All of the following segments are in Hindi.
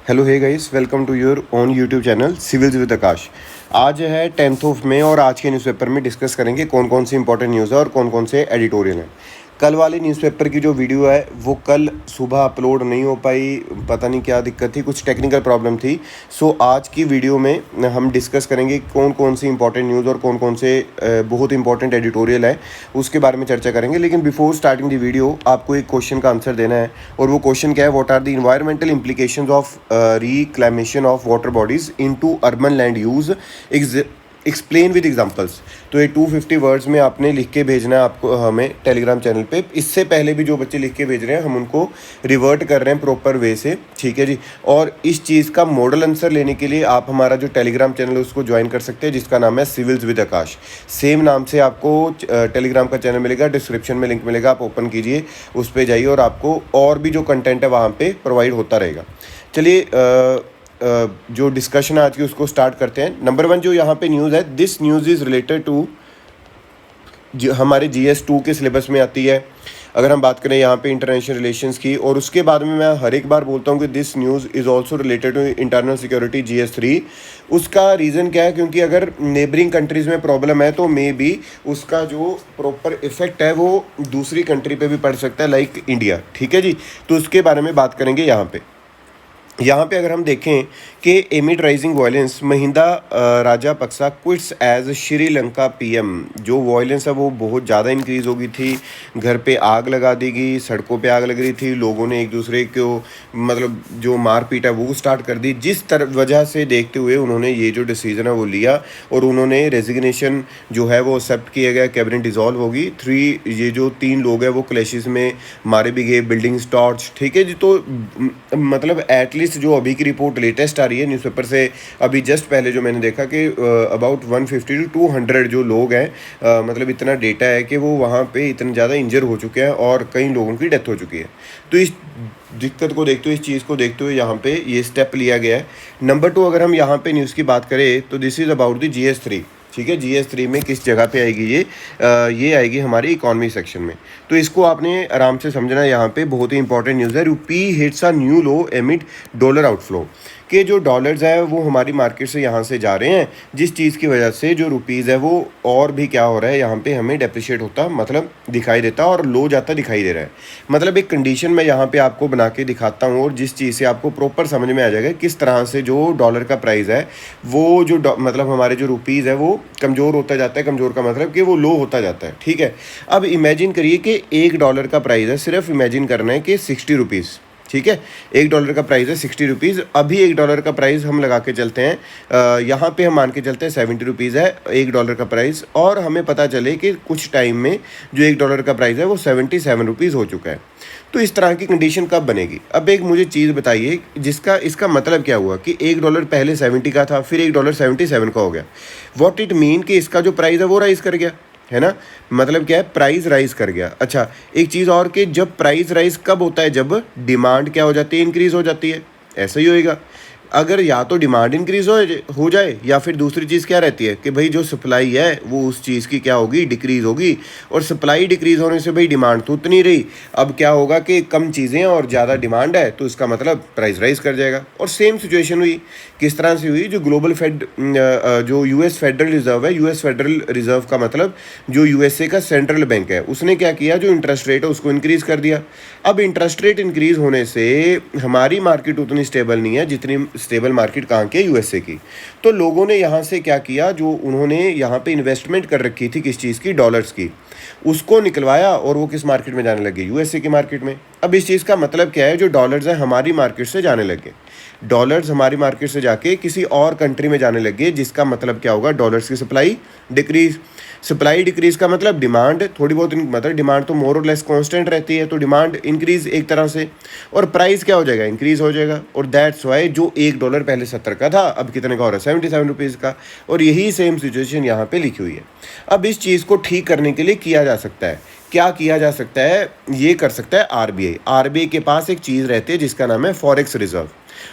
Hello hey guys, welcome to your own YouTube channel civils with Aakash. आज है 10 मई और आज के न्यूज़पेपर में डिस्कस करेंगे कौन कौन सी इंपॉर्टेंट न्यूज़ है और कौन कौन से एडिटोरियल हैं। कल वाले न्यूज़पेपर की जो वीडियो है वो कल सुबह अपलोड नहीं हो पाई, पता नहीं क्या दिक्कत थी, कुछ टेक्निकल प्रॉब्लम थी। सो आज की वीडियो में हम डिस्कस करेंगे कौन कौन सी इंपॉर्टेंट न्यूज़ और कौन कौन से बहुत इंपॉर्टेंट एडिटोरियल है उसके बारे में चर्चा करेंगे। लेकिन बिफोर स्टार्टिंग द वीडियो आपको एक क्वेश्चन का आंसर देना है और वो क्वेश्चन क्या है, what are the environmental implications of reclamation of water bodies into urban land use, explain with examples. तो ये 250 वर्ड्स में आपने लिख के भेजना है आपको हमें टेलीग्राम चैनल पे। इससे पहले भी जो बच्चे लिख के भेज रहे हैं हम उनको रिवर्ट कर रहे हैं प्रॉपर वे से, ठीक है जी। और इस चीज़ का मॉडल आंसर लेने के लिए आप हमारा जो टेलीग्राम चैनल है उसको ज्वाइन कर सकते हैं, जिसका नाम है सिविल्स विद आकाश। सेम नाम से आपको टेलीग्राम का चैनल मिलेगा, डिस्क्रिप्शन में लिंक मिलेगा, आप ओपन कीजिए, उस पर जाइए और आपको और भी जो कंटेंट है वहाँ पर प्रोवाइड होता रहेगा। चलिए जो डिस्कशन आज की उसको स्टार्ट करते हैं। नंबर 1 जो यहाँ पे न्यूज़ है, this news is related to हमारे GS2 के सिलेबस में आती है। अगर हम बात करें यहाँ पे इंटरनेशनल रिलेशंस की, और उसके बाद में मैं हर एक बार बोलता हूँ कि this news is also related to internal security GS3। उसका रीज़न क्या है, क्योंकि अगर नेबरिंग कंट्रीज़ में प्रॉब्लम है तो मे बी उसका जो प्रॉपर इफेक्ट है वो दूसरी कंट्री पे भी पड़ सकता है, लाइक इंडिया, ठीक है जी। तो उसके बारे में बात करेंगे यहाँ पे अगर हम देखें कि एमिड rising violence Mahinda Rajapaksa quits as Sri Lanka PM। जो वायलेंस है वो बहुत ज़्यादा इंक्रीज़ हो गई थी, घर पे आग लगा दी गई, सड़कों पे आग लग रही थी, लोगों ने एक दूसरे को मतलब जो मारपीट है वो स्टार्ट कर दी। जिस वजह से देखते हुए उन्होंने ये जो डिसीज़न है वो लिया और उन्होंने रेजिग्नेशन जो है वो एक्सेप्ट किया गया, कैबिनेट डिसॉल्व होगी। ये जो 3 लोग हैं वो क्लैशेस में मारे भी गए, बिल्डिंग्स टॉर्च, ठीक है जी। तो मतलब एटलीस्ट जो अभी की रिपोर्ट लेटेस्ट आ रही है न्यूज़पेपर से, अभी जस्ट पहले जो मैंने देखा कि अबाउट 150 to 200 जो लोग हैं, मतलब इतना डेटा है कि वो वहाँ पे इतने ज़्यादा इंजर हो चुके हैं और कई लोगों की डेथ हो चुकी है। तो इस दिक्कत को देखते हुए, इस चीज़ को देखते हुए यहाँ पे ये स्टेप लिया गया है। नंबर 2 अगर हम यहाँ पे न्यूज़ की बात करें तो this is about the GS3, ठीक है। GS3 में किस जगह पे आएगी ये आएगी हमारी इकॉनमी सेक्शन में। तो इसको आपने आराम से समझना है, यहाँ पे बहुत ही इंपॉर्टेंट न्यूज़ है। Rupee hits a new low amid dollar outflow, कि जो डॉलर्स है वो हमारी मार्केट से यहाँ से जा रहे हैं, जिस चीज़ की वजह से जो रुपीज़ है वो और भी क्या हो रहा है, यहाँ पे हमें डेप्रिशिएट होता मतलब दिखाई देता और लो जाता दिखाई दे रहा है। मतलब एक कंडीशन मैं यहाँ पे आपको बना के दिखाता हूँ और जिस चीज़ से आपको प्रॉपर समझ में आ जाएगा किस तरह से जो डॉलर का प्राइस है वो जो मतलब हमारे जो रुपीज़ है वो कमज़ोर होता जाता है। कमज़ोर का मतलब कि वो लो होता जाता है, ठीक है। अब इमेजिन करिए कि $1 का प्राइस है, सिर्फ इमेजिन करना है कि 60 रुपीज़, ठीक है। $1 का प्राइस है 60 रुपीज़। अभी $1 का प्राइस हम लगा के चलते हैं, यहाँ पे हम मान के चलते हैं 70 रुपीज़ है $1 का प्राइस, और हमें पता चले कि कुछ टाइम में जो $1 का प्राइस है वो 77 रुपीज़ हो चुका है। तो इस तरह की कंडीशन कब बनेगी? अब एक मुझे चीज़ बताइए जिसका इसका मतलब क्या हुआ कि $1 पहले 70 का था, फिर $1 77 का हो गया। व्हाट इट मीन कि इसका जो प्राइस है वो राइज कर गया, है ना। मतलब क्या है, प्राइस राइज कर गया। अच्छा, एक चीज़ और कि जब प्राइस राइज कब होता है, जब डिमांड क्या हो जाती है, इंक्रीज़ हो जाती है। ऐसा ही होएगा, अगर या तो डिमांड इंक्रीज़ हो जाए या फिर दूसरी चीज़ क्या रहती है कि भाई जो सप्लाई है वो उस चीज़ की क्या होगी, डिक्रीज़ होगी। और सप्लाई डिक्रीज़ होने से भाई डिमांड तो उतनी रही, अब क्या होगा कि कम चीज़ें और ज़्यादा डिमांड है, तो इसका मतलब प्राइस राइज कर जाएगा। और सेम सिचुएशन हुई, किस तरह से हुई, जो ग्लोबल जो US फेडरल रिजर्व है, US फेडरल रिजर्व का मतलब जो USA का सेंट्रल बैंक है, उसने क्या किया, जो इंटरेस्ट रेट है उसको इंक्रीज़ कर दिया। अब इंटरेस्ट रेट इंक्रीज़ होने से हमारी मार्केट उतनी स्टेबल नहीं है जितनी स्टेबल मार्केट कहाँ की है, USA की। तो लोगों ने यहाँ से क्या किया, जो उन्होंने यहाँ पे इन्वेस्टमेंट कर रखी थी किस चीज़ की, डॉलर्स की, उसको निकलवाया और वो किस मार्केट में जाने लगे, USA की मार्केट में। अब इस चीज़ का मतलब क्या है, जो डॉलर्स हैं हमारी मार्केट से जाने लगे, डॉलर्स हमारी मार्केट से जाके किसी और कंट्री में जाने लगे, जिसका मतलब क्या होगा, डॉलर्स की सप्लाई डिक्रीज। सप्लाई डिक्रीज का मतलब डिमांड थोड़ी बहुत, मतलब डिमांड तो मोर और लेस कांस्टेंट रहती है, तो डिमांड इंक्रीज एक तरह से, और प्राइस क्या हो जाएगा, इंक्रीज हो जाएगा। और दैट्स वाई जो $1 पहले 70 का था अब कितने का हो रहा है, 77 रुपीज़ का। और यही सेम सिचुएशन यहाँ पे लिखी हुई है। अब इस चीज़ को ठीक करने के लिए किया जा सकता है, क्या किया जा सकता है, ये कर सकता है RBI के पास एक चीज़ रहती है जिसका नाम है फॉरेक्स रिजर्व,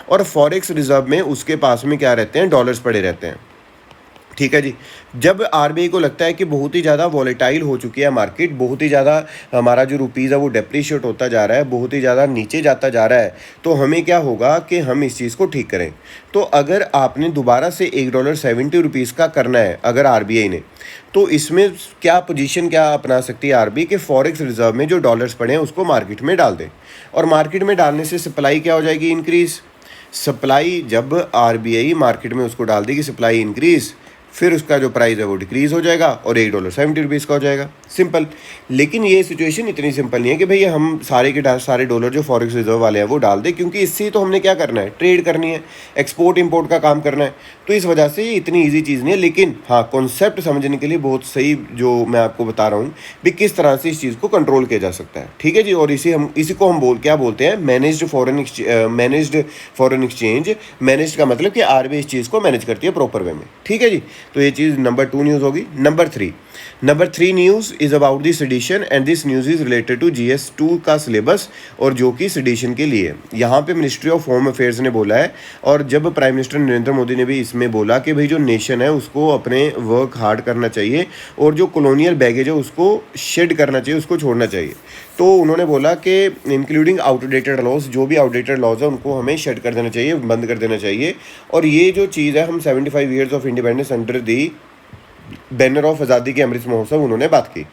और फॉरेक्स रिजर्व में उसके पास में क्या रहते हैं, डॉलर्स पड़े रहते हैं। ठीक है जी। जब आरबीआई को लगता है कि बहुत ही ज़्यादा वॉलेटाइल हो चुकी है मार्केट, बहुत ही ज़्यादा हमारा जो रुपीज़ है वो डेप्रिशिएट होता जा रहा है, बहुत ही ज़्यादा नीचे जाता जा रहा है, तो हमें क्या होगा कि हम इस चीज़ को ठीक करें। तो अगर आपने दोबारा से $1.70 का करना है अगर आरबीआई ने, तो इसमें क्या पोजीशन क्या अपना सकती है आरबीआई के फॉरेक्स रिजर्व में जो डॉलर्स पड़े हैं उसको मार्केट में डाल दें, और मार्केट में डालने से सप्लाई क्या हो जाएगी, इंक्रीज़। सप्लाई जब आरबीआई मार्केट में उसको डाल देगी सप्लाई इंक्रीज़, फिर उसका जो प्राइस है वो डिक्रीज़ हो जाएगा और $1.70 का हो जाएगा, सिंपल। लेकिन ये सिचुएशन इतनी सिंपल नहीं है कि भैया हम सारे के सारे डॉलर जो फॉरेक्स रिजर्व वाले हैं वो डाल दें, क्योंकि इससे तो हमने क्या करना है, ट्रेड करनी है, एक्सपोर्ट इंपोर्ट का काम करना है। तो इस वजह से ये इतनी ईजी चीज़ नहीं है। लेकिन हाँ, कॉन्सेप्ट समझने के लिए बहुत सही जो मैं आपको बता रहा हूँ भी किस तरह से इस चीज़ को कंट्रोल किया जा सकता है, ठीक है जी। और इसी को हम क्या बोलते हैं, मैनेज्ड फॉरेन एक्सचेंज। मैनेज्ड का मतलब कि आरबीआई इस चीज़ को मैनेज करती है प्रॉपर वे में, ठीक है जी। तो ये चीज़ नंबर 2 न्यूज़ होगी। Number three news is about the sedition, and this news is related to GS2 का सिलेबस, और जो कि सेडिशन के लिए यहाँ पे मिनिस्ट्री ऑफ होम अफेयर्स ने बोला है। और जब प्राइम मिनिस्टर नरेंद्र मोदी ने भी इसमें बोला कि भाई जो नेशन है उसको अपने वर्क हार्ड करना चाहिए, और जो कॉलोनियल बैगेज है उसको शेड करना चाहिए, उसको छोड़ना चाहिए। तो उन्होंने बोला कि इंक्लूडिंग आउटडेटेड लॉज, जो भी आउटडेटेड लॉज है उनको हमें शेड कर देना चाहिए, बंद कर देना चाहिए। और ये जो चीज़ है, हम 75 years of independence under the banner of आज़ादी के अमृत महोत्सव उन्होंने बात की।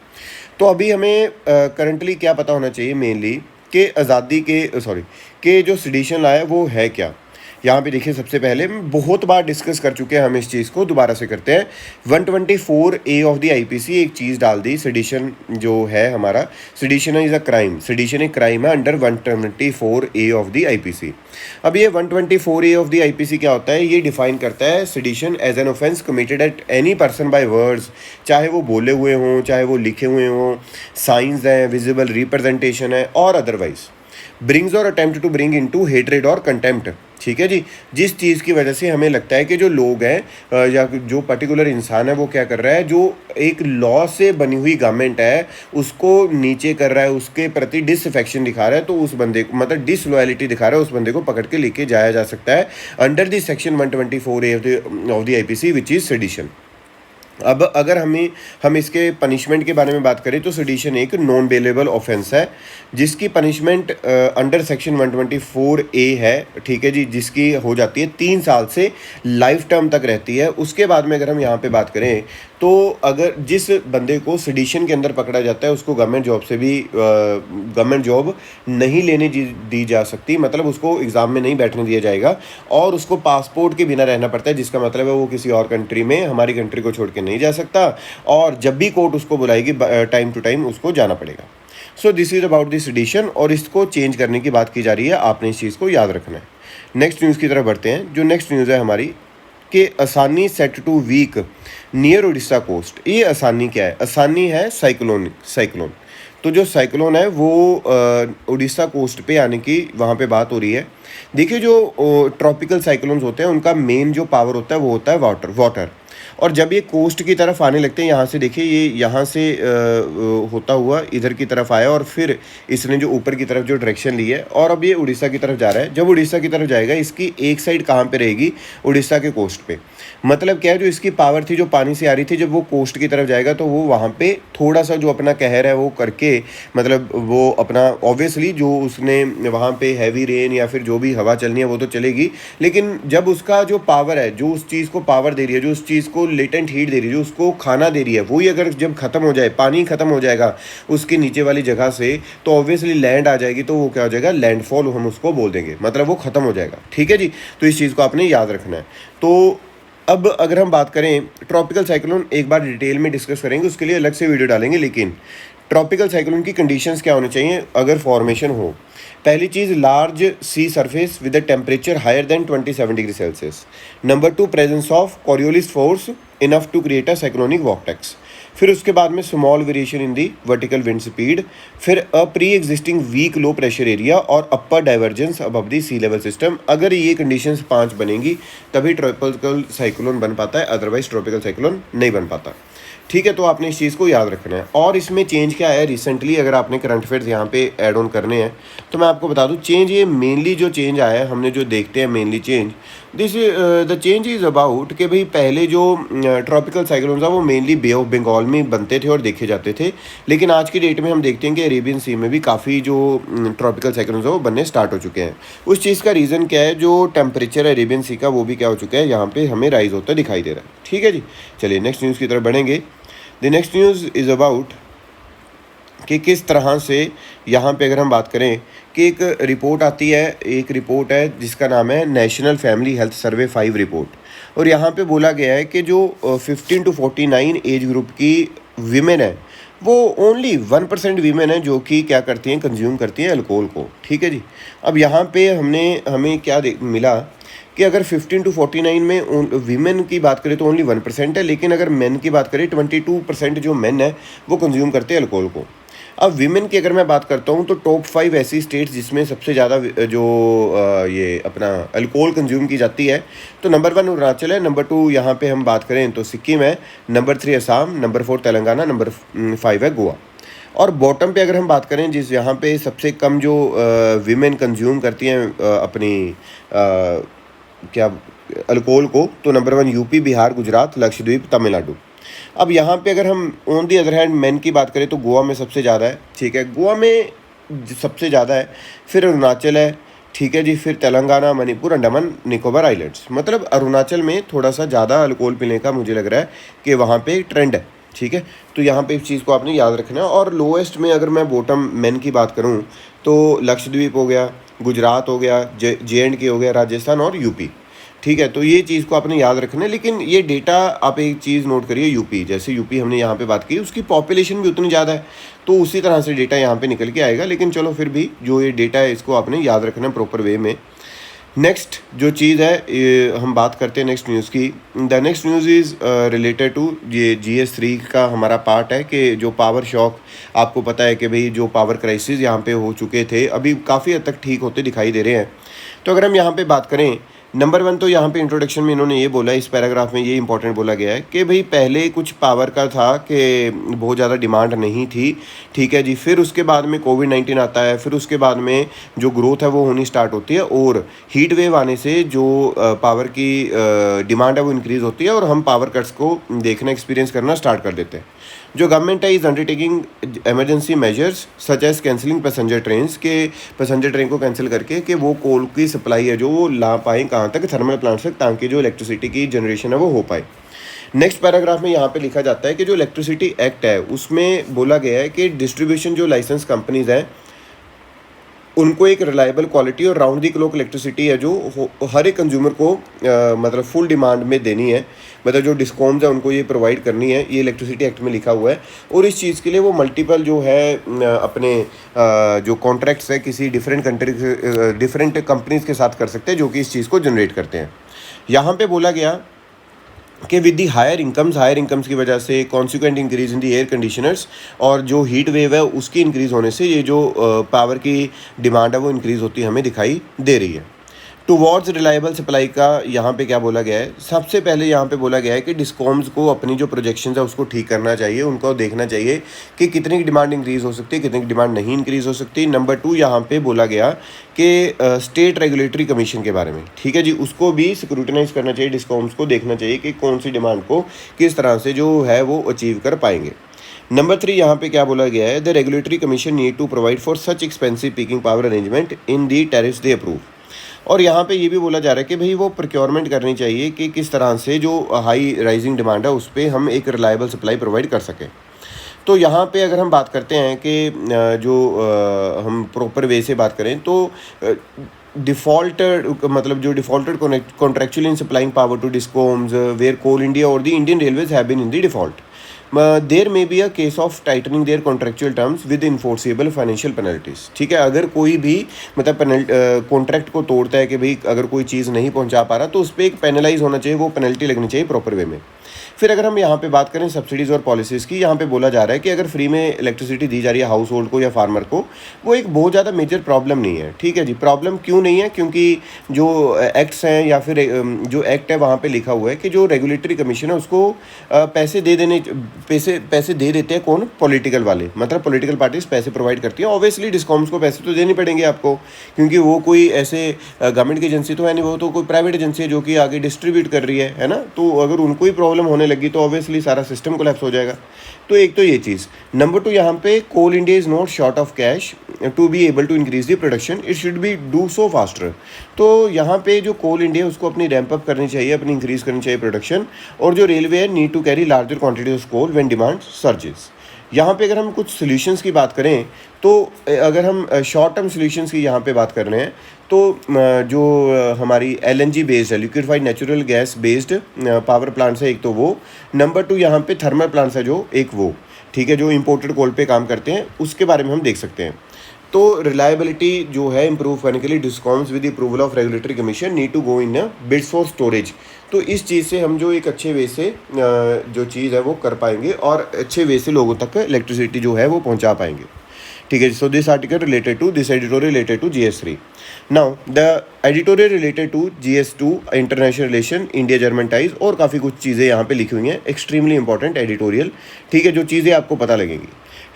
तो अभी हमें करंटली क्या पता होना चाहिए मेनली कि आज़ादी के जो सेडिशन लॉ है वो है क्या। यहाँ पे देखिए, सबसे पहले बहुत बार डिस्कस कर चुके हैं हम इस चीज़ को, दोबारा से करते हैं। 124A ऑफ द आईपीसी एक चीज़ डाल दी, सेडिशन जो है हमारा, sedition is a crime, sedition एक क्राइम है under 124A of the IPC. अब ये 124A ऑफ द आईपीसी क्या होता है, ये डिफाइन करता है sedition as an offence committed at any person by words, चाहे वो बोले हुए हों, चाहे वो लिखे हुए हों, साइंस हैं, विजिबल रिप्रेजेंटेशन है, और अदरवाइज ब्रिंग्स और attempt to bring into hatred और कंटेम्प्ट, ठीक है जी। जिस चीज़ की वजह से हमें लगता है कि जो लोग हैं या जो पर्टिकुलर इंसान है वो क्या कर रहा है, जो एक लॉ से बनी हुई गवर्नमेंट है उसको नीचे कर रहा है, उसके प्रति डिसअफेक्शन दिखा रहा है, तो उस बंदे को मतलब डिसलॉयलिटी दिखा रहा है, उस बंदे को पकड़ के लेके जाया जा सकता है under the section 124A of the IPC which is sedition. अब अगर हम इसके पनिशमेंट के बारे में बात करें तो सेडिशन एक नॉन बेलेबल ऑफेंस है, जिसकी पनिशमेंट अंडर सेक्शन 124A है, ठीक है जी, जिसकी हो जाती है 3 साल से लाइफ टर्म तक रहती है। उसके बाद में अगर हम यहाँ पे बात करें तो अगर जिस बंदे को सेडिशन के अंदर पकड़ा जाता है उसको गवर्नमेंट जॉब नहीं लेने दी जा सकती, मतलब उसको एग्ज़ाम में नहीं बैठने दिया जाएगा, और उसको पासपोर्ट के बिना रहना पड़ता है, जिसका मतलब है वो किसी और कंट्री में हमारी कंट्री को छोड़ के नहीं जा सकता, और जब भी कोर्ट उसको बुलाएगी टाइम टू टाइम उसको जाना पड़ेगा। So this is about the sedition, और इसको चेंज करने की बात की जा रही है, आपने इस चीज़ को याद रखना है। नेक्स्ट न्यूज़ की तरफ बढ़ते हैं। जो नेक्स्ट न्यूज़ है हमारी कि Asani set to weak near Orissa coast. ये आसानी क्या है, आसानी है साइक्लोन। तो जो साइक्लोन है वो उड़ीसा कोस्ट पे आने की वहाँ पे बात हो रही है। देखिए, जो ट्रॉपिकल साइक्लोन्स होते हैं उनका मेन जो पावर होता है वो होता है वाटर। और जब ये कोस्ट की तरफ आने लगते हैं, यहाँ से देखिए, ये यहाँ से होता हुआ इधर की तरफ आया, और फिर इसने जो ऊपर की तरफ जो डायरेक्शन ली है, और अब ये उड़ीसा की तरफ जा रहा है। जब उड़ीसा की तरफ जाएगा, इसकी एक साइड कहाँ पे रहेगी, उड़ीसा के कोस्ट पे। मतलब क्या है, जो इसकी पावर थी जो पानी से आ रही थी, जब वो कोस्ट की तरफ जाएगा तो वो वहाँ पे थोड़ा सा जो अपना कहर है वो करके, मतलब वो अपना ऑब्वियसली जो उसने वहाँ पे हैवी रेन या फिर जो भी हवा चलनी है वो तो चलेगी, लेकिन जब उसका जो पावर है, जो उस चीज़ को पावर दे रही है, जो उस चीज़ को लेटेंट हीट दे रही है, जो उसको खाना दे रही है, वही अगर जब ख़त्म हो जाए, पानी ख़त्म हो जाएगा उसके नीचे वाली जगह से, तो ऑब्वियसली लैंड आ जाएगी, तो वो क्या हो जाएगा, लैंडफॉल हम उसको बोल देंगे, मतलब वो ख़त्म हो जाएगा, ठीक है जी। तो इस चीज़ को आपने याद रखना है। तो अब अगर हम बात करें ट्रॉपिकल साइक्लोन, एक बार डिटेल में डिस्कस करेंगे, उसके लिए अलग से वीडियो डालेंगे, लेकिन ट्रॉपिकल साइक्लोन की कंडीशंस क्या होनी चाहिए अगर फॉर्मेशन हो। पहली चीज़, large sea surface with a temperature higher than 27 degree Celsius. Number 2, presence of Coriolis force enough to create a cyclonic vortex. फिर उसके बाद में small variation in the vertical wind speed, फिर a pre existing weak low pressure area और upper divergence above the sea level system. अगर ये कंडीशंस 5 बनेंगी तभी ट्रॉपिकल साइक्लोन बन पाता है, अदरवाइज ट्रॉपिकल साइक्लोन नहीं बन पाता, ठीक है। तो आपने इस चीज़ को याद रखना है। और इसमें चेंज क्या है रिसेंटली, अगर आपने करंट अफेयर्स यहाँ पे ऐड ऑन करने हैं तो मैं आपको बता दूँ, चेंज ये मेनली जो चेंज आया है, हमने जो देखते हैं mainly change, this the change is about कि भाई पहले जो ट्रॉपिकल साइक्लोन था वो मेनली बे ऑफ बंगाल में बनते थे और देखे जाते थे, लेकिन आज की डेट में हम देखते हैं कि अरेबियन सी में भी काफ़ी जो ट्रॉपिकल साइक्लोन है वो बनने स्टार्ट हो चुके हैं। उस चीज़ का रीज़न क्या है, जो टेम्परेचर है अरेबियन सी का वो भी क्या हो चुका है, यहाँ पे हमें राइज होता दिखाई दे रहा है। ठीक है जी, चलिए नेक्स्ट न्यूज़ की तरफ बढ़ेंगे। The next news is about कि किस तरह से यहाँ पे अगर हम बात करें कि एक रिपोर्ट आती है, एक रिपोर्ट है जिसका नाम है national family health survey 5 report, और यहाँ पे बोला गया है कि जो 15 to 49 एज ग्रुप की वीमेन है वो ओनली 1% वीमेन है जो कि क्या करती हैं, कंज्यूम करती हैं अल्कोहल को। ठीक है जी, अब यहाँ पे हमें क्या मिला कि अगर 15 to 49 में वीमेन की बात करें तो ओनली 1% है, लेकिन अगर मेन की बात करें 22% जो मेन है वो कंज्यूम करते हैं अल्कोहल को। अब वीमेन की अगर मैं बात करता हूँ तो टॉप 5 ऐसी स्टेट्स जिसमें सबसे ज़्यादा जो ये अपना अल्कोहल कंज्यूम की जाती है, तो नंबर 1 अरुणाचल है, नंबर 2 यहाँ पे हम बात करें तो सिक्किम है, number 3 Assam, number 4 Telangana, number 5 है गोवा। और बॉटम पे अगर हम बात करें जिस यहाँ पे सबसे कम जो वीमेन कंज्यूम करती हैं अपनी क्या अल्कोहल को, तो नंबर 1 यूपी, बिहार, गुजरात, लक्षद्वीप, तमिलनाडु। अब यहाँ पे अगर हम on the other hand main की बात करें तो गोवा में सबसे ज़्यादा है। ठीक है, गोवा में सबसे ज़्यादा है, फिर अरुणाचल है। ठीक है जी, फिर तेलंगाना, मणिपुर, अंडमान निकोबार आइलैंड्स। मतलब अरुणाचल में थोड़ा सा ज़्यादा अल्कोहल पीने का मुझे लग रहा है कि वहाँ पे ट्रेंड है। ठीक है, तो यहाँ पे इस चीज़ को आपने याद रखना है। और लोएस्ट में अगर मैं बॉटम मेन की बात करूँ तो लक्षद्वीप हो गया, गुजरात हो गया, JNK हो गया, राजस्थान और यूपी। ठीक है, तो ये चीज़ को आपने याद रखना है। लेकिन ये डेटा आप एक चीज़ नोट करिए, यूपी जैसे यूपी हमने यहाँ पे बात की, उसकी पॉपुलेशन भी उतनी ज़्यादा है, तो उसी तरह से डेटा यहाँ पे निकल के आएगा। लेकिन चलो फिर भी जो ये डेटा है इसको आपने याद रखना है प्रॉपर वे में। नेक्स्ट जो चीज़ है हम बात करते हैं नेक्स्ट न्यूज़ की। The next news is related to ये GS3 का हमारा पार्ट है कि जो पावर शॉक, आपको पता है कि भाई जो पावर क्राइसिस यहाँ पे हो चुके थे अभी काफ़ी हद तक ठीक होते दिखाई दे रहे हैं। तो अगर हम यहाँ पे बात करें, नंबर 1 तो यहाँ पे इंट्रोडक्शन में इन्होंने ये बोला, इस पैराग्राफ में ये इंपॉर्टेंट बोला गया है कि भाई पहले कुछ पावर का था कि बहुत ज़्यादा डिमांड नहीं थी। ठीक है जी, फिर उसके बाद में कोविड-19 आता है, फिर उसके बाद में जो ग्रोथ है वो होनी स्टार्ट होती है, और हीट वेव आने से जो पावर की डिमांड है वो इंक्रीज़ होती है और हम पावर कट्स को देखना, एक्सपीरियंस करना स्टार्ट कर देते हैं। जो गवर्नमेंट है is undertaking emergency measures such as cancelling passenger trains, के पैसेंजर ट्रेन को कैंसिल करके कि वो कोल की सप्लाई है जो वो ला पाएँ कहाँ तक, थर्मल प्लांट्स तक, ताकि जो इलेक्ट्रिसिटी की जनरेशन है वो हो पाए। नेक्स्ट पैराग्राफ में यहाँ पे लिखा जाता है कि जो इलेक्ट्रिसिटी एक्ट है उसमें बोला गया है कि डिस्ट्रीब्यूशन जो लाइसेंस कंपनीज हैं उनको एक रिलायबल क्वालिटी और राउंड दी क्लॉक इलेक्ट्रिसिटी है जो हर एक कंज्यूमर को मतलब फुल डिमांड में देनी है, मतलब जो डिस्कॉम्स है उनको ये प्रोवाइड करनी है, ये इलेक्ट्रिसिटी एक्ट में लिखा हुआ है। और इस चीज़ के लिए वो मल्टीपल जो है अपने जो कॉन्ट्रैक्ट्स है किसी डिफरेंट कंट्री डिफरेंट कंपनीज के साथ कर सकते हैं जो कि इस चीज़ को जनरेट करते हैं। यहाँ पे बोला गया कि विद दी हायर इनकम्स की वजह से consequent increase in the air conditioners, और जो हीट वेव है उसकी इंक्रीज़ होने से ये जो पावर की डिमांड है वो इंक्रीज़ होती हमें दिखाई दे रही है। टुवर्ड्स रिलायबल सप्लाई का यहाँ पे क्या बोला गया है, सबसे पहले यहाँ पे बोला गया है कि डिस्कॉम्स को अपनी जो प्रोजेक्शंस है उसको ठीक करना चाहिए, उनको देखना चाहिए कि कितनी की डिमांड इंक्रीज़ हो सकती है, कितनी की डिमांड नहीं इंक्रीज़ हो सकती। नंबर 2 यहाँ पे बोला गया कि स्टेट रेगुलेटरी कमीशन के बारे में, ठीक है जी, उसको भी स्क्रूटनाइज करना चाहिए, डिस्कॉम्स को देखना चाहिए कि कौन सी डिमांड को किस तरह से जो है वो अचीव कर पाएंगे। नंबर 3 यहाँ पे क्या बोला गया है, the regulatory commission need to provide for such expensive peaking power arrangement in the tariffs they approve. और यहाँ पे ये भी बोला जा रहा है कि भाई वो प्रोक्योरमेंट करनी चाहिए कि किस तरह से जो हाई राइजिंग डिमांड है उस पर हम एक रिलायबल सप्लाई प्रोवाइड कर सकें। तो यहाँ पे अगर हम बात करते हैं कि जो हम प्रॉपर वे से बात करें तो डिफ़ॉल्टेड मतलब जो defaulted contractual in supplying power to discoms where Coal India और the Indian Railways have been in the default, there may be a case of tightening their contractual terms with enforceable financial penalties. ठीक है, अगर कोई भी मतलब कॉन्ट्रैक्ट को तोड़ता है कि भाई अगर कोई चीज़ नहीं पहुंचा पा रहा तो उस पर एक पेनलाइज होना चाहिए, वो पेनल्टी लगनी चाहिए प्रॉपर वे में। फिर अगर हम यहाँ पे बात करें सब्सिडीज़ और पॉलिसीज़ की, यहाँ पे बोला जा रहा है कि अगर फ्री में इलेक्ट्रिसिटी दी जा रही है हाउस होल्ड को या फार्मर को, वो एक बहुत ज़्यादा मेजर प्रॉब्लम नहीं है। ठीक है जी, प्रॉब्लम क्यों नहीं है? क्योंकि जो एक्ट्स हैं या फिर जो एक्ट है वहाँ पे लिखा हुआ है कि जो रेगुलेटरी कमीशन है उसको पैसे दे देते हैं कौन? पॉलिटिकल वाले, मतलब पॉलिटिकल पार्टीज पैसे प्रोवाइड करती हैं। ऑब्वियसली डिस्कॉम्स को पैसे तो देने पड़ेंगे आपको, क्योंकि वो कोई ऐसे गवर्नमेंट की एजेंसी तो है नहीं, वो तो कोई प्राइवेट एजेंसी है जो कि आगे डिस्ट्रीब्यूट कर रही है ना। तो अगर उनको ही प्रॉब्लम होने लगी तो ऑब्वियसली सारा सिस्टम कोलैप्स हो जाएगा। तो एक तो ये चीज़। नंबर 2, यहाँ पे Coal India is not short of cash to be able to increase the production, it should be do so faster. तो यहाँ पे जो कोल इंडिया है उसको अपनी रैंप अप करनी चाहिए, अपनी इंक्रीज करनी चाहिए प्रोडक्शन, और जो रेलवे है need to carry larger quantity of coal when demand surges. यहाँ पे अगर हम कुछ सोल्यूशंस की बात करें तो अगर हम शॉर्ट टर्म सोल्यूशंस की यहाँ पे बात कर रहे हैं तो जो हमारी LNG बेस्ड है, liquefied natural gas based power plants है एक, तो वो। नंबर 2, यहाँ पे थर्मल प्लांट्स है जो एक, वो ठीक है, जो इंपोर्टेड कोल पे काम करते हैं, उसके बारे में हम देख सकते हैं। तो रिलायबिलिटी जो है इंप्रूव करने के लिए discoms with the approval of regulatory commission need to go in bids for storage. तो इस चीज़ से हम जो एक अच्छे वे से जो चीज़ है वो कर पाएंगे और अच्छे वे से लोगों तक इलेक्ट्रिसिटी जो है वो पहुंचा पाएंगे। ठीक है, so this article related to this editorial related to GS3। Now the editorial related to GS2 international relation India German ties, और काफ़ी कुछ चीज़ें यहाँ पे लिखी हुई हैं, एक्सट्रीमली इंपॉर्टेंट एडिटोरियल। ठीक है, जो चीज़ें आपको पता लगेंगी।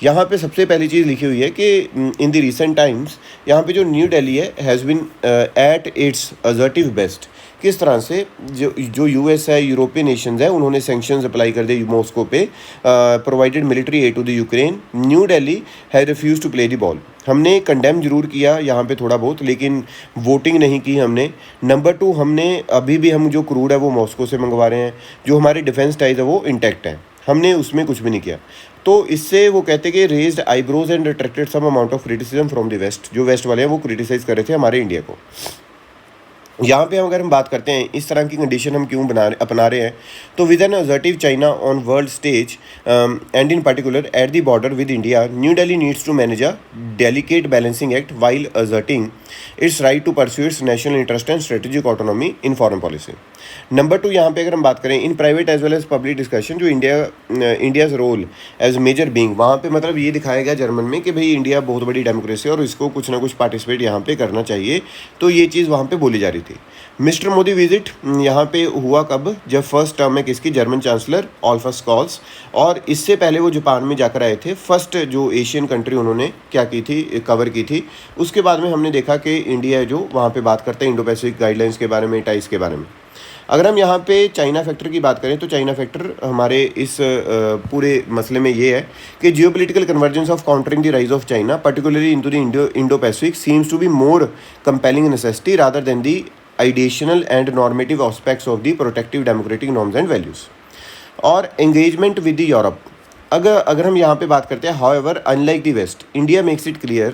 यहाँ पे सबसे पहली चीज़ लिखी हुई है कि इन द रिसेंट टाइम्स यहाँ पे जो न्यू दिल्ली है has been at its assertive best. किस तरह से जो US है, यूरोपियन नेशंस है, उन्होंने सैंक्शंस अप्लाई कर दिए मॉस्को पे, provided military aid to the Ukraine. New Delhi has refuse to play the ball. हमने कंडेम जरूर किया यहाँ पे थोड़ा बहुत, लेकिन वोटिंग नहीं की हमने। नंबर 2, हमने अभी भी हम जो क्रूड है वो मॉस्को से मंगवा रहे हैं, जो हमारे डिफेंस टाइज है वो इंटैक्ट है, हमने उसमें कुछ भी नहीं किया। तो इससे वो कहते हैं कि raised eyebrows and attracted some amount of criticism from the west. जो वेस्ट वाले हैं वो क्रिटिसाइज कर रहे थे हमारे इंडिया को। यहाँ पे अगर हम बात करते हैं इस तरह की कंडीशन हम क्यों अपना रहे हैं, तो with an assertive China on world stage and in particular at the border with India, New Delhi needs to manage a delicate balancing act while asserting its right to pursue its national interest and strategic autonomy in foreign policy. Number 2, यहाँ पे अगर हम बात करें in private as well as public discussion, जो India's role as major being, वहाँ पे मतलब ये दिखाया गया जर्मन में कि भाई इंडिया बहुत बड़ी डेमोक्रेसी है और इसको कुछ ना कुछ पार्टिसिपेट यहाँ पे करना चाहिए। तो ये चीज़ वहाँ पे बोली जा रही थी। मिस्टर मोदी विजिट यहाँ पे हुआ कब? जब फर्स्ट टर्म है किसकी? जर्मन चांसलर ओलाफ स्कॉल्स, और इससे पहले वो जापान में जाकर आए थे। फर्स्ट जो एशियन कंट्री उन्होंने क्या की थी, कवर की थी। उसके बाद में हमने देखा कि इंडिया जो वहाँ पे बात करते हैं इंडो पैसिफिक गाइडलाइंस के बारे में, टाइज के बारे में। अगर हम यहाँ पे चाइना फैक्टर की बात करें तो चाइना फैक्टर हमारे इस पूरे मसले में ये है कि geopolitical convergence of countering the rise of China particularly into the Indo Pacific seems to be more compelling necessity rather than the ideational and normative aspects of the protective democratic norms and values। और engagement with the Europe, अगर हम यहाँ पे बात करते हैं, however unlike the West, India makes it clear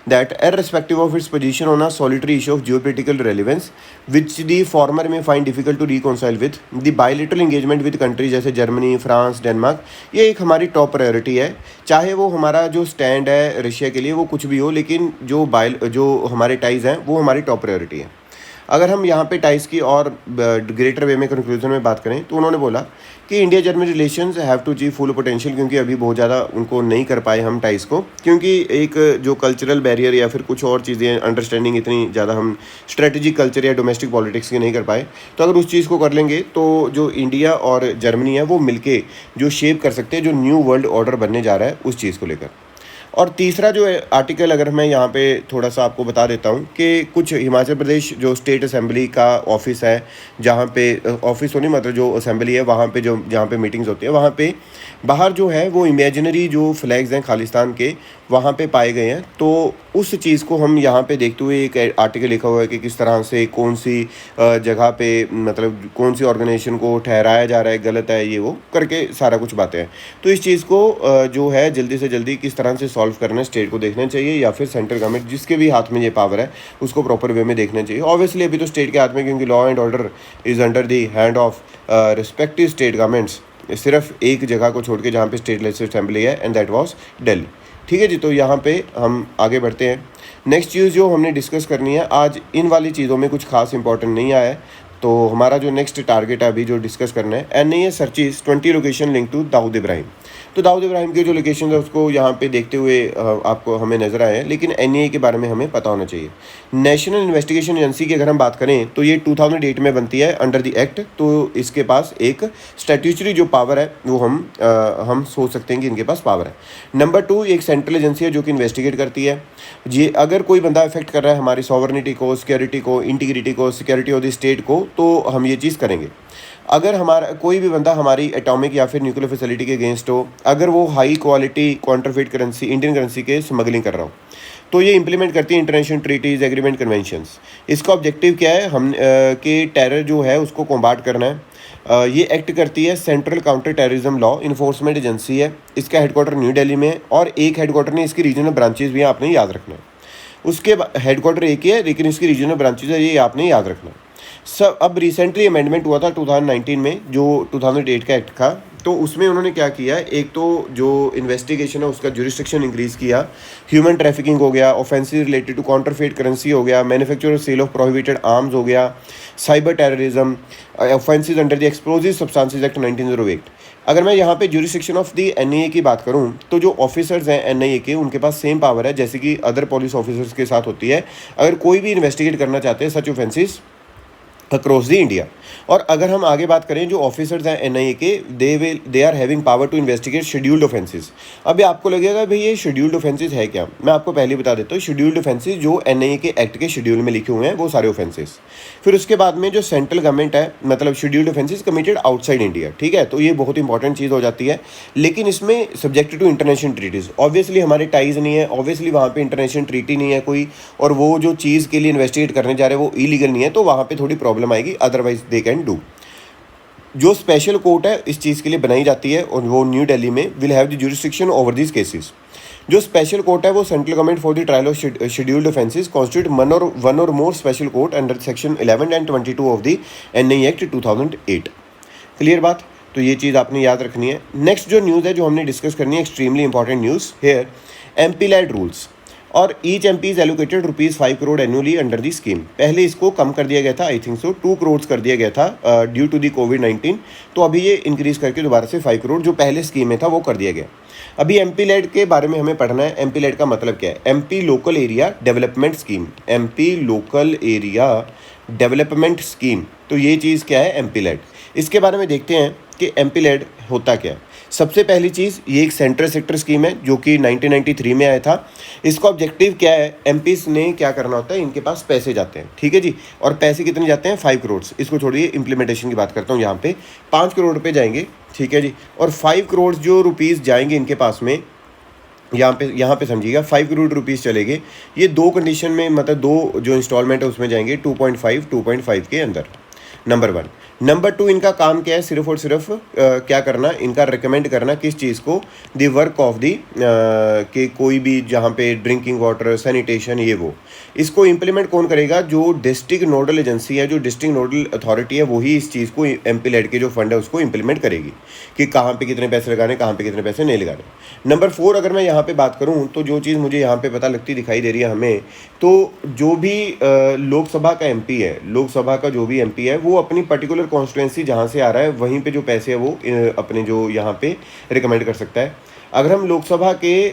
that irrespective of its position on a solitary issue of geopolitical relevance which the former may find difficult to reconcile with, the bilateral engagement with countries जैसे जर्मनी, फ्रांस, डेनमार्क, ये एक हमारी टॉप प्रायोरिटी है। चाहे वो हमारा जो स्टैंड है रशिया के लिए वो कुछ भी हो, लेकिन जो हमारे टाइज़ हैं वो हमारी टॉप प्रायोरिटी है। अगर हम यहाँ पे टाइज की और ग्रेटर वे में कंक्लूजन में बात करें तो उन्होंने बोला कि India Germany relations have to achieve full potential, क्योंकि अभी बहुत ज़्यादा उनको नहीं कर पाए हम टाइज को, क्योंकि एक जो कल्चरल बैरियर या फिर कुछ और चीज़ें अंडरस्टैंडिंग इतनी ज़्यादा हम स्ट्रेटेजिक कल्चर या डोमेस्टिक पॉलिटिक्स की नहीं कर पाए। तो अगर उस चीज़ को कर लेंगे तो जो इंडिया और जर्मनी है वो मिलके जो शेप कर सकते हैं जो न्यू वर्ल्ड ऑर्डर बनने जा रहा है उस चीज़ को लेकर। और तीसरा जो आर्टिकल अगर मैं यहाँ पे थोड़ा सा आपको बता देता हूँ कि कुछ हिमाचल प्रदेश जो स्टेट असेंबली का ऑफिस है, जहाँ पे ऑफिस होनी मतलब जो असेंबली है वहाँ पे जो जहाँ पे मीटिंग्स होती है वहाँ पे बाहर जो है वो इमेजिनरी जो फ्लैग्स हैं खालिस्तान के वहाँ पे पाए गए हैं। तो उस चीज़ को हम यहाँ पे देखते हुए एक आर्टिकल लिखा हुआ है कि किस तरह से कौन सी जगह पे मतलब कौन सी ऑर्गेनाइजेशन को ठहराया जा रहा है, गलत है ये वो करके सारा कुछ बातें हैं। तो इस चीज़ को जो है जल्दी से जल्दी किस तरह से सॉल्व करना स्टेट को देखना चाहिए या फिर सेंट्रल गवर्नमेंट जिसके भी हाथ में ये पावर है उसको प्रॉपर वे में देखना चाहिए। ऑब्वियसली अभी तो स्टेट के हाथ में, क्योंकि law and order is under the hand of respective state governments, सिर्फ एक जगह को छोड़ के जहाँ पे स्टेट लेजिस्लेटिव असेंबली है एंड दैट वाज दिल्ली। ठीक है जी, तो यहाँ पे हम आगे बढ़ते हैं। नेक्स्ट चीज़ जो हमने डिस्कस करनी है आज, इन वाली चीज़ों में कुछ खास इंपॉर्टेंट नहीं आया है, तो हमारा जो नेक्स्ट टारगेट है अभी जो डिस्कस करना है, NIA searches 20 location link to Dawood Ibrahim. तो दाऊद इब्राहिम के जो लोकेशन है उसको यहाँ पे देखते हुए आपको हमें नजर आए हैं, लेकिन NIA के बारे में हमें पता होना चाहिए। नेशनल इन्वेस्टिगेशन एजेंसी की अगर हम बात करें तो ये 2008 में बनती है अंडर द एक्ट। तो इसके पास एक स्टैट्यूटरी जो पावर है वो हम सोच सकते हैं कि इनके पास पावर है। नंबर 2, एक सेंट्रल एजेंसी है जो कि इन्वेस्टिगेट करती है। ये अगर कोई बंदा इफेक्ट कर रहा है हमारी सॉवरेनिटी को, सिक्योरिटी को, इंटीग्रिटी को, सिक्योरिटी ऑफ द स्टेट को, तो हम ये चीज़ करेंगे। अगर हमारा कोई भी बंदा हमारी एटॉमिक या फिर न्यूक्लियर फैसिलिटी के अगेंस्ट हो, अगर वो high quality counterfeit currency, Indian currency के स्मगलिंग कर रहा हो, तो ये इंप्लीमेंट करती है इंटरनेशनल ट्रीटीज, एग्रीमेंट, कन्वेंशंस। इसका ऑब्जेक्टिव क्या है, हम कि टेरर जो है उसको कॉम्बाट करना है। ये एक्ट करती है central counter terrorism law enforcement agency है। इसका हेडक्वार्टर न्यू दिल्ली में है और एक हेडक्वार्टर नहीं, इसकी रीजनल ब्रांचेज भी आपने याद रखना है। उसके हेडक्वार्टर एक ही है लेकिन इसकी रीजनल ब्रांचेज है, ये आपने याद रखना है। सब अब रिसेंटली अमेंडमेंट हुआ था 2019 में, जो 2008 का एक्ट था। तो उसमें उन्होंने क्या किया, एक तो जो इन्वेस्टिगेशन है उसका जुरिस्डिक्शन इंक्रीज़ किया, ह्यूमन ट्रैफिकिंग हो गया, offences related to counterfeit currency हो गया, मैन्युफैक्चर और सेल ऑफ प्रोहिबिटेड आर्म्स हो गया, cyber terrorism, offences under the explosive substances act 1908। अगर मैं यहाँ पे जुरिस्डिक्शन ऑफ द NIA की बात करूँ तो जो ऑफिसर्स हैं NIA के, उनके पास सेम पावर है जैसे कि अदर पुलिस ऑफिसर्स के साथ होती है। अगर कोई भी इन्वेस्टिगेट करना चाहते हैं सच ऑफेंसेस अक्रॉस द इंडिया। और अगर हम आगे बात करें जो ऑफिसर्स हैं NIA के, they are having power to investigate scheduled offences. अभी आपको लगेगा भाई ये शेड्यूल्ड ऑफेंसेस है क्या, मैं आपको पहले ही बता देता हूँ। शेड्यूल्ड ऑफेंसेस जो NIA के एक्ट के शेड्यूल में लिखे हुए हैं वो सारे ऑफेंसेस। फिर उसके बाद में जो सेंट्रल गवर्नमेंट है, मतलब scheduled offences committed outside India, ठीक है, तो ये बहुत इंपॉर्टेंट चीज़ हो जाती है। लेकिन इसमें subject to international treaties, obviously हमारे टाइज नहीं है, ऑब्वियसली वहाँ पे इंटरनेशनल ट्रीटी नहीं है कोई, और वो जो चीज़ के लिए इन्वेस्टिगेट करने जा रहे हैं वो इलीगल नहीं है, तो वहाँ पे थोड़ी प्रॉब्लम आएगी, अदरवाइज दे कैन डू। जो स्पेशल कोर्ट है इस चीज़ के लिए बनाई जाती है और वो न्यू दिल्ली में, will have the jurisdiction over this cases. जो स्पेशल कोर्ट है वो central government for the trial of scheduled offences constitute one और more special court under section 11 and 22 of the NIA act 2008। Clear बात, तो ये चीज़ आपने याद रखनी है। नेक्स्ट जो न्यूज़ है जो हमने डिस्कस करनी है, extremely important news here, MP LAD rules और each MP is allocated ₹5 crore annually under the scheme. पहले इसको कम कर दिया गया था, आई थिंक सो 2 करोड़ कर दिया गया था ड्यू टू दी कोविड-19, तो अभी ये इंक्रीज़ करके दोबारा से 5 करोड़ जो पहले स्कीम में था वो कर दिया गया। अभी MP लैड के बारे में हमें पढ़ना है। MP लैड का मतलब क्या है, MP local area development scheme, MP local area development scheme. तो ये चीज़ क्या है MP लैड, इसके बारे में देखते हैं कि MP लैड होता क्या है। सबसे पहली चीज़, ये एक सेंट्रल सेक्टर स्कीम है जो कि 1993 में आया था। इसका ऑब्जेक्टिव क्या है, MPs ने क्या करना होता है, इनके पास पैसे जाते हैं, ठीक है जी, और पैसे कितने जाते हैं, 5 करोड़। इसको छोड़िए, इम्प्लीमेंटेशन की बात करता हूँ। यहाँ पे 5 करोड़ रुपये जाएंगे, ठीक है जी, और 5 करोड़ जो रुपीज़ जाएंगे इनके पास में, यहाँ पे समझिएगा 5 करोड़ रुपीज़ चलेंगे। ये 2 कंडीशन में, मतलब 2 जो इंस्टॉलमेंट है उसमें जाएंगे 2.5 के अंदर, नंबर 1। नंबर 2, इनका काम क्या है, सिर्फ और सिर्फ क्या करना, इनका रिकमेंड करना किस चीज़ को, दी वर्क ऑफ दी कि कोई भी जहाँ पे ड्रिंकिंग वाटर, सैनिटेशन, ये वो, इसको इम्प्लीमेंट कौन करेगा, जो डिस्ट्रिक्ट नोडल एजेंसी है, जो डिस्ट्रिक्ट नोडल अथॉरिटी है, वही इस चीज़ को MP लैड के जो फंड है उसको इम्प्लीमेंट करेगी कि कहाँ पे कितने पैसे लगाने, कहाँ पे कितने पैसे नहीं लगाने। नंबर 4, अगर मैं यहाँ पे बात करूँ तो जो चीज़ मुझे यहाँ पे पता लगती दिखाई दे रही है हमें, तो जो भी लोकसभा का MP है, लोकसभा का जो भी MP है, वो अपनी पर्टिकुलर कॉन्स्टिट्यूएंसी जहाँ से आ रहा है वहीं पे जो पैसे है वो अपने जो यहाँ पे रिकमेंड कर सकता है। अगर हम लोकसभा के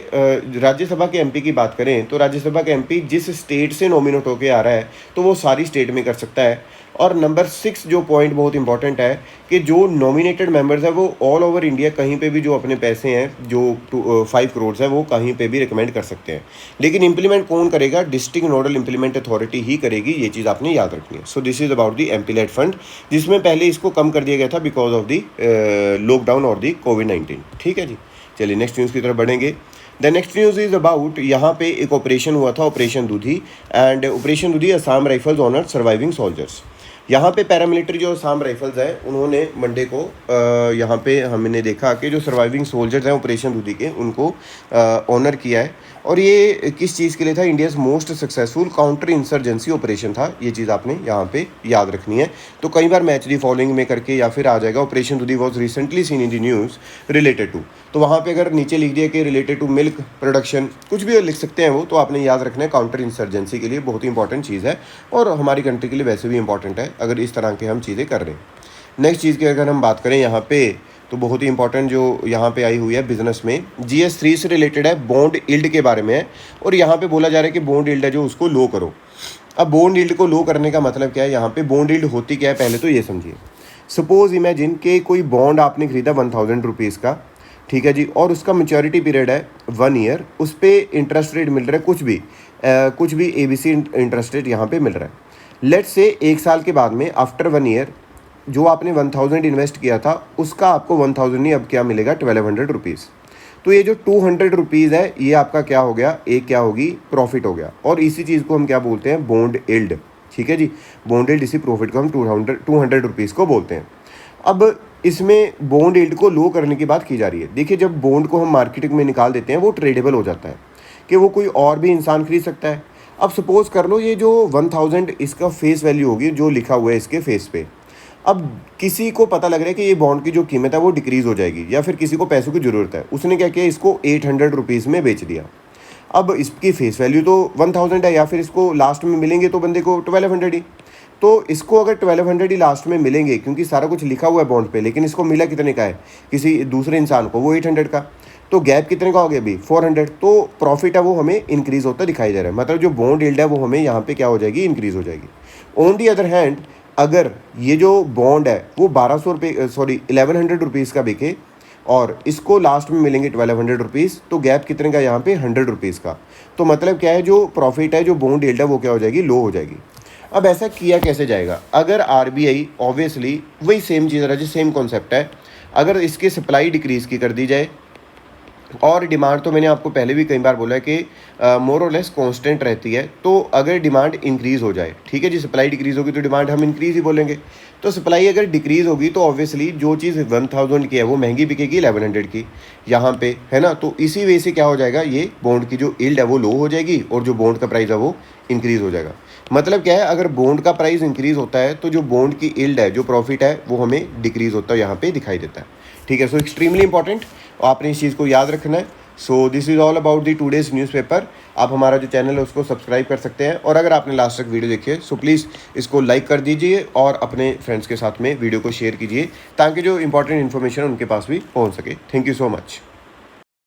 राज्यसभा के MP की बात करें तो राज्यसभा के MP जिस स्टेट से नॉमिनेट होकर आ रहा है तो वो सारी स्टेट में कर सकता है। और नंबर 6 जो पॉइंट बहुत इंपॉर्टेंट है कि जो नॉमिनेटेड मेंबर्स है वो ऑल ओवर इंडिया कहीं पे भी जो अपने पैसे हैं जो 5 करोड़ है वो कहीं पे भी रिकमेंड कर सकते हैं। लेकिन इंप्लीमेंट कौन करेगा, डिस्ट्रिक्ट नोडल इंप्लीमेंट अथॉरिटी ही करेगी, ये चीज़ आपने याद रखनी है। So this is about the MP LAD fund, जिसमें पहले इसको कम कर दिया गया था बिकॉज ऑफ दी लॉकडाउन और दी कोविड-19, ठीक है जी। चलिए नेक्स्ट न्यूज़ की तरफ बढ़ेंगे। The next news is about, यहाँ पे एक ऑपरेशन हुआ था, operation Dudhi, and operation Dudhi Assam Rifles honour surviving soldiers. यहाँ पे पैरामिलिट्री जो असम राइफल्स हैं उन्होंने मंडे को यहाँ पे हमने देखा कि जो सर्वाइविंग सोल्जर्स हैं ऑपरेशन दूधी के, उनको ऑनर किया है। और ये किस चीज़ के लिए था, India's most successful counter insurgency operation था। ये चीज़ आपने यहाँ पे याद रखनी है। तो कई बार मैच दी फॉलोइंग में करके या फिर आ जाएगा operation Dudhi was recently seen in the news related to, तो वहाँ पे अगर नीचे लिख दिया कि रिलेटेड टू मिल्क प्रोडक्शन, कुछ भी लिख सकते हैं वो, तो आपने याद रखना है काउंटर इंसर्जेंसी के लिए बहुत ही इंपॉर्टेंट चीज़ है और हमारी कंट्री के लिए वैसे भी इंपॉर्टेंट है। अगर इस तरह के हम चीज़ें कर रहे हैं। नेक्स्ट चीज़ की अगर हम बात करें यहाँ पे, तो बहुत ही इंपॉर्टेंट जो यहाँ पे आई हुई है बिजनेस में, GS3 से रिलेटेड है, बॉन्ड यील्ड के बारे में है। और यहाँ पे बोला जा रहा है कि बॉन्ड यील्ड है जो उसको लो करो। अब बॉन्ड यील्ड को लो करने का मतलब क्या है, यहाँ पे बॉन्ड यील्ड होती क्या है पहले तो ये समझिए। सपोज इमेजिन कि कोई बॉन्ड आपने खरीदा 1000 रुपीज़ का, ठीक है जी, और उसका मैच्योरिटी पीरियड है 1 ईयर, उस पर इंटरेस्ट रेट मिल रहा है कुछ भी ABC इंटरेस्ट रेट यहाँ पे मिल रहा है। लेट्स से 1 साल के बाद में आफ्टर 1 ईयर जो आपने 1000 इन्वेस्ट किया था उसका आपको 1000 नहीं, अब क्या मिलेगा 1200 रुपीज़। तो ये जो 200 रुपीज़ है ये आपका क्या हो गया, एक क्या होगी प्रॉफिट हो गया। और इसी चीज़ को हम क्या बोलते हैं, बॉन्ड यील्ड। ठीक है जी, बॉन्ड यील्ड, इसी प्रॉफिट को हम 200 रुपीज़ को बोलते हैं। अब इसमें बॉन्ड यील्ड को लो करने की बात की जा रही है। देखिए जब बॉन्ड को हम मार्केट में निकाल देते हैं वो ट्रेडेबल हो जाता है कि वो कोई और भी इंसान खरीद सकता है। अब सपोज़ कर लो ये जो 1000 इसका फेस वैल्यू होगी जो लिखा हुआ है इसके फेस पे, अब किसी को पता लग रहा है कि ये बॉन्ड की जो कीमत है वो डिक्रीज़ हो जाएगी, या फिर किसी को पैसों की ज़रूरत है, उसने क्या किया, इसको 800 रुपीज़ में बेच दिया। अब इसकी फेस वैल्यू तो 1000 है, या फिर इसको लास्ट में मिलेंगे तो बंदे को 1200 ही। तो इसको अगर 1200 ही लास्ट में मिलेंगे, क्योंकि सारा कुछ लिखा हुआ है बॉन्ड पे, लेकिन इसको मिला कितने का है किसी दूसरे इंसान को, वो 800 का। तो गैप कितने का हो गया अभी 400। तो प्रॉफिट है वो हमें इंक्रीज़ होता दिखाई दे रहा है, मतलब जो बॉन्ड यील्ड है वो हमें यहाँ पे क्या हो जाएगी, इंक्रीज़ हो जाएगी। ऑन दी अदर हैंड अगर ये जो बॉन्ड है वो 1100 रुपीज़ का बिके और इसको लास्ट में मिलेंगे 1200 रुपीज़, तो गैप कितने का यहाँ पे 100 रुपीज़ का। तो मतलब क्या है, जो प्रॉफिट है जो बॉन्ड यील्ड है वो क्या हो जाएगी, लो हो जाएगी। अब ऐसा किया कैसे जाएगा, अगर RBI ऑब्वियसली वही सेम चीज़ रहा, सेम कॉन्सेप्ट है, अगर इसकी सप्लाई डिक्रीज़ की कर दी जाए और डिमांड तो मैंने आपको पहले भी कई बार बोला है कि मोर और लेस कांस्टेंट रहती है, तो अगर डिमांड इंक्रीज़ हो जाए, ठीक है जी, सप्लाई डिक्रीज़ होगी तो डिमांड हम इंक्रीज़ ही बोलेंगे। तो सप्लाई अगर डिक्रीज़ होगी तो ऑब्वियसली जो चीज़ 1000 की है वो महंगी बिकेगी 1100 की यहाँ पे, है ना। तो इसी वजह से क्या हो जाएगा, ये बॉन्ड की जो यील्ड है वो लो हो जाएगी और जो बॉन्ड का प्राइस है वो इंक्रीज़ हो जाएगा। मतलब क्या है, अगर बॉन्ड का प्राइस इंक्रीज़ होता है तो जो बॉन्ड की यील्ड है, जो प्रॉफिट है, वो हमें डिक्रीज़ होता है यहाँ पे दिखाई देता है। ठीक है, सो एक्सट्रीमली इंपॉर्टेंट, आपने इस चीज़ को याद रखना है। So this is all about the today's newspaper. आप हमारा जो चैनल है उसको सब्सक्राइब कर सकते हैं, और अगर आपने लास्ट तक वीडियो देखी है सो प्लीज़ इसको लाइक कर दीजिए और अपने फ्रेंड्स के साथ में वीडियो को शेयर कीजिए, ताकि जो इंपॉर्टेंट इन्फॉर्मेशन उनके पास भी पहुंच सके। Thank you so much.